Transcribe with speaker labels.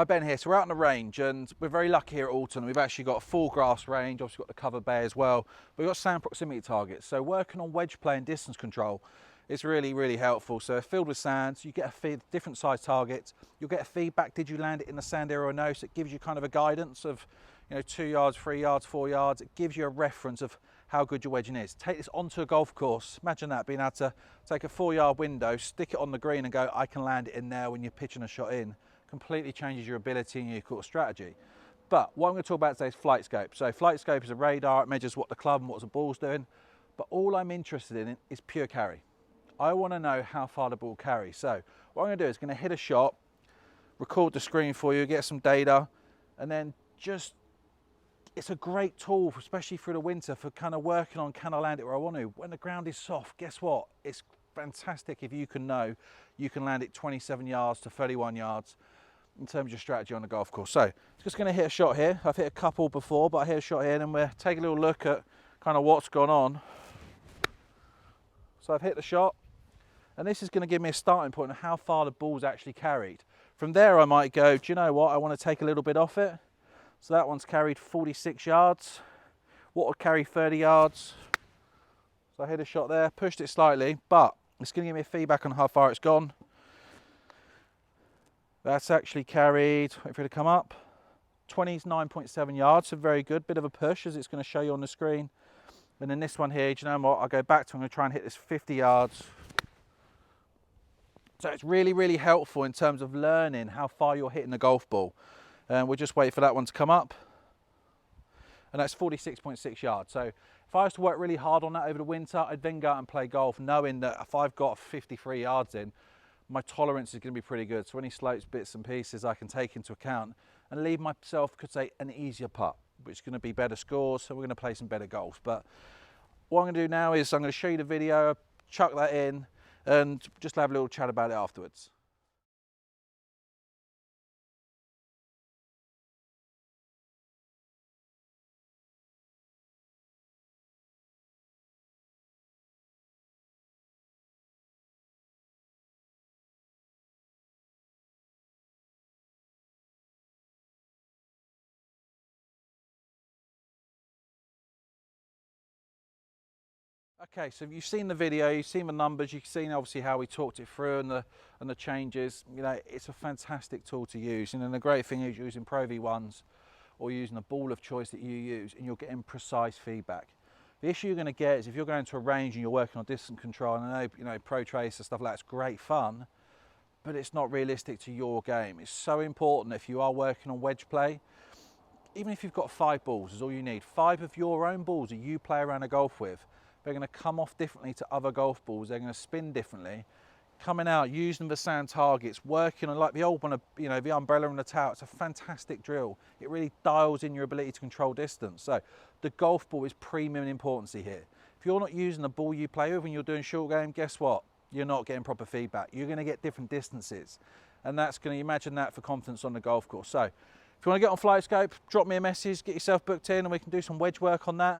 Speaker 1: Hi, Ben here. So we're out on the range and we're very lucky here at Alton. We've actually got a full grass range, obviously got the cover bay as well. We've got sand proximity targets. So working on wedge play and distance control is really, really helpful. So filled with sand, so you get a different size targets. You'll get a feedback, did you land it in the sand area or no? So it gives you kind of a guidance of, 2 yards, 3 yards, 4 yards. It gives you a reference of how good your wedging is. Take this onto a golf course. Imagine that, being able to take a 4-yard window, stick it on the green and go, I can land it in there when you're pitching a shot in. Completely changes your ability and your course strategy. But what I'm going to talk about today is Flightscope. So Flightscope is a radar, it measures what the club and what the ball's doing. But all I'm interested in is pure carry. I want to know how far the ball carries. So what I'm going to do is going to hit a shot, record the screen for you, get some data, and then it's a great tool, especially through the winter, for kind of working on, can I land it where I want to? When the ground is soft, guess what? It's fantastic if you can know you can land it 27 yards to 31 yards in terms of your strategy on the golf course. So just going to hit a shot here. I've hit a couple before, but I hit a shot here, and then we'll take a little look at kind of what's gone on. So I've hit the shot, and this is going to give me a starting point of how far the ball's actually carried. From there I might go, do you know what, I want to take a little bit off it. So that one's carried 46 yards. What would carry 30 yards? So I hit a shot there, pushed it slightly, but it's going to give me a feedback on how far it's gone. That's actually carried, wait for it to come up, 29.7 yards, so very good. Bit of a push, as it's going to show you on the screen. And then this one here, do you know what, I'll go back to, I'm going to try and hit this 50 yards. So it's really, really helpful in terms of learning how far you're hitting the golf ball. And we'll just wait for that one to come up. And that's 46.6 yards. So if I was to work really hard on that over the winter, I'd then go out and play golf, knowing that if I've got 53 yards in, my tolerance is going to be pretty good. So any slopes, bits and pieces I can take into account and leave myself, could say, an easier putt, which is going to be better scores. So we're going to play some better golf. But what I'm going to do now is I'm going to show you the video, chuck that in, and just have a little chat about it afterwards. Okay, so you've seen the video, you've seen the numbers, you've seen obviously how we talked it through and the changes. It's a fantastic tool to use. And then the great thing is using Pro V1s or using a ball of choice that you use, and you're getting precise feedback. The issue you're going to get is if you're going to a range and you're working on distance control, and I know, Pro Tracer stuff like that's great fun, but it's not realistic to your game. It's so important if you are working on wedge play. Even if you've got 5 balls, is all you need. 5 of your own balls that you play around a golf with. They're going to come off differently to other golf balls. They're going to spin differently. Coming out, using the sand targets, working on like the old one, the umbrella and the towel. It's a fantastic drill. It really dials in your ability to control distance. So the golf ball is premium importance here. If you're not using the ball you play with when you're doing short game, guess what? You're not getting proper feedback. You're going to get different distances. And that's going to, imagine that for confidence on the golf course. So if you want to get on Flightscope, drop me a message, get yourself booked in, and we can do some wedge work on that.